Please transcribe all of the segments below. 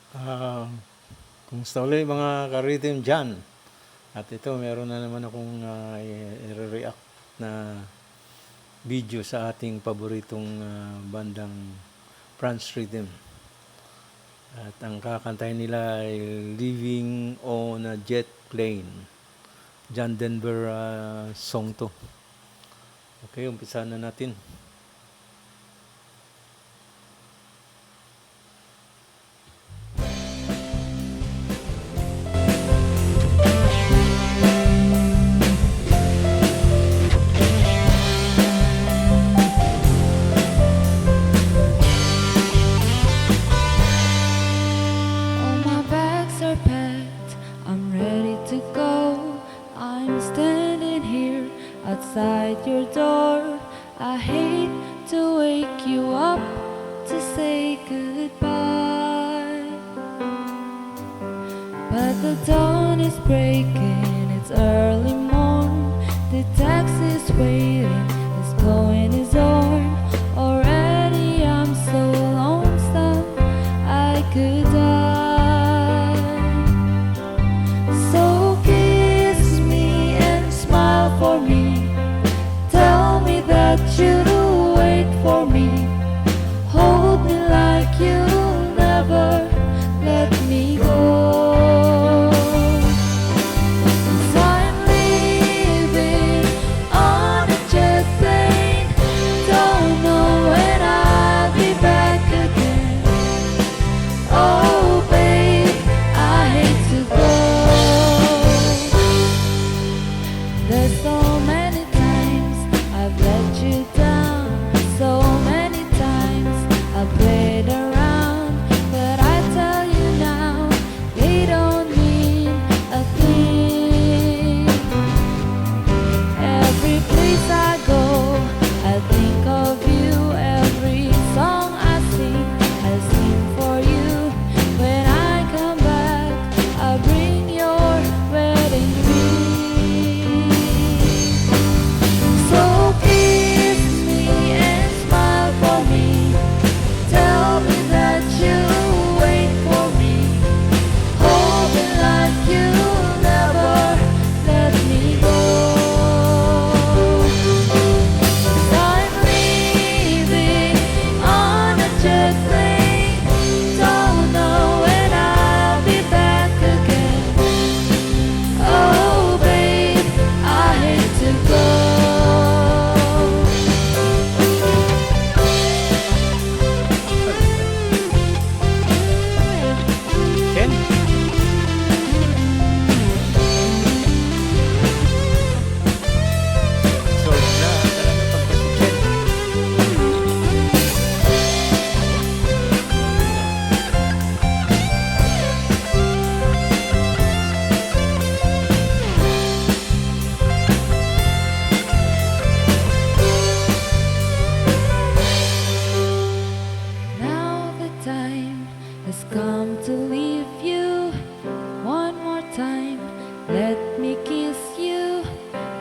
Ah, Kumusta ulit mga ka-rhythm dyan? At ito, meron na naman akong i-react na video sa ating paboritong bandang France Rhythm. At ang kakantahin nila ay Living on a Jet Plane. John Denver song to. Okay, umpisa na natin. All my bags are packed, I'm ready to go. I'm standing here outside your door. I hate to wake you up to say goodbye, but the dawn is breaking, it's early morn. The taxi's waiting, he's blowing his horn. Already I'm so lonesome, I could die. So kiss me and smile for me. Tell me that you'll wait for me. Hold me like you'll never let me go. 'Cause I'm leaving on a jet plane. Don't know when I'll be back again. Oh babe, I hate to go. There's so many times I've let you down, so many times I've played around, but I tell you now, they don't mean a thing. Every place I go, I think of you. Every song I sing for you. When I come back, I bring your wedding ring. So kiss me and smile for me. Tell me that you'll wait for me. Hold me like you'll never let me go. 'Cause I'm leaving on a jet plane. Don't know when I'll be back again. Oh babe, I hate to go. Ken? So, na talaga pag si Ken. Now the time has come to leave you. One more time, let me kiss you.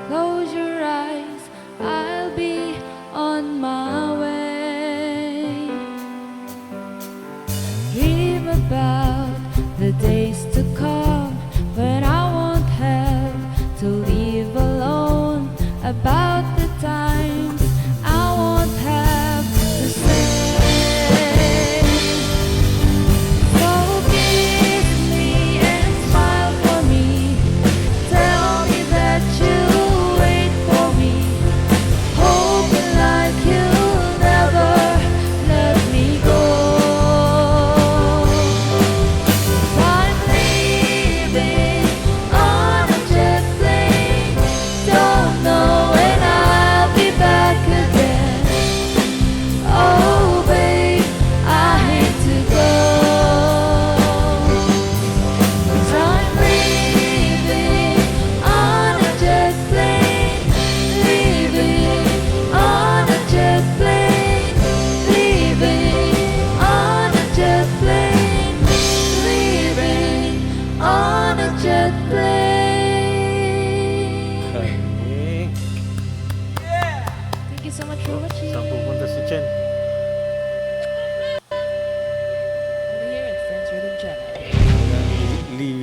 Close your eyes, I'll be on my way. Dream about the days to come when I won't have to leave alone. About the times I won't have to say. So kiss me and smile for me. Tell me that you'll wait for me. Hold me like you'll never let me go. 'Cause I'm leaving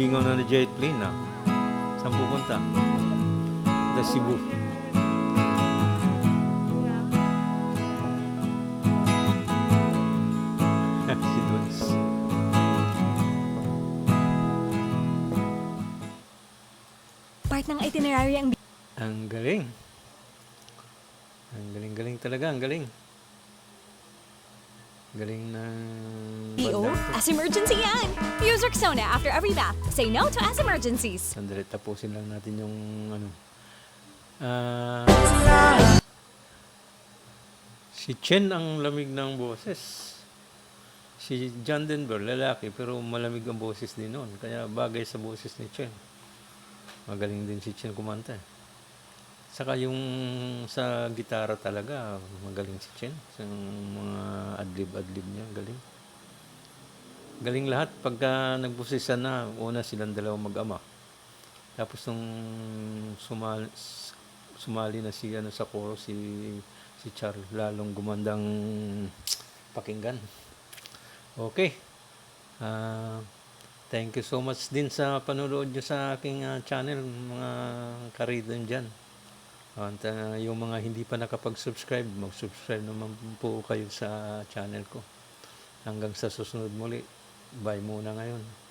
lumingaw na na jet plane na. Saan pupunta? The Cebu. Si Dons. Part ng itinerary ang Ang galing. Ang galing-galing talaga. Ang galing. Galing ng BO. bandang to. As emergency yan! Use Rexona after every bath. Say no to as emergencies. Sandali, tapusin lang natin yung ano. Si Chen ang lamig ng boses. Si John Denver, lalaki, pero malamig ang boses din noon. Kaya bagay sa boses ni Chen. Magaling din si Chen kumanta. Saka yung sa gitara talaga, magaling si Chen. Sa mga adlib-adlib niya, galing. Galing lahat pagka nagbusisan na, una silang dalawang mag-ama. Tapos nung sumali na si ano sa chorus si Charles, lalong gumandang pakinggan. Okay. Thank you so much din sa panonood nyo sa aking channel, mga karidon dyan. At yung mga hindi pa nakapag-subscribe, mag-subscribe naman po kayo sa channel ko. Hanggang sa susunod muli. Bye muna ngayon.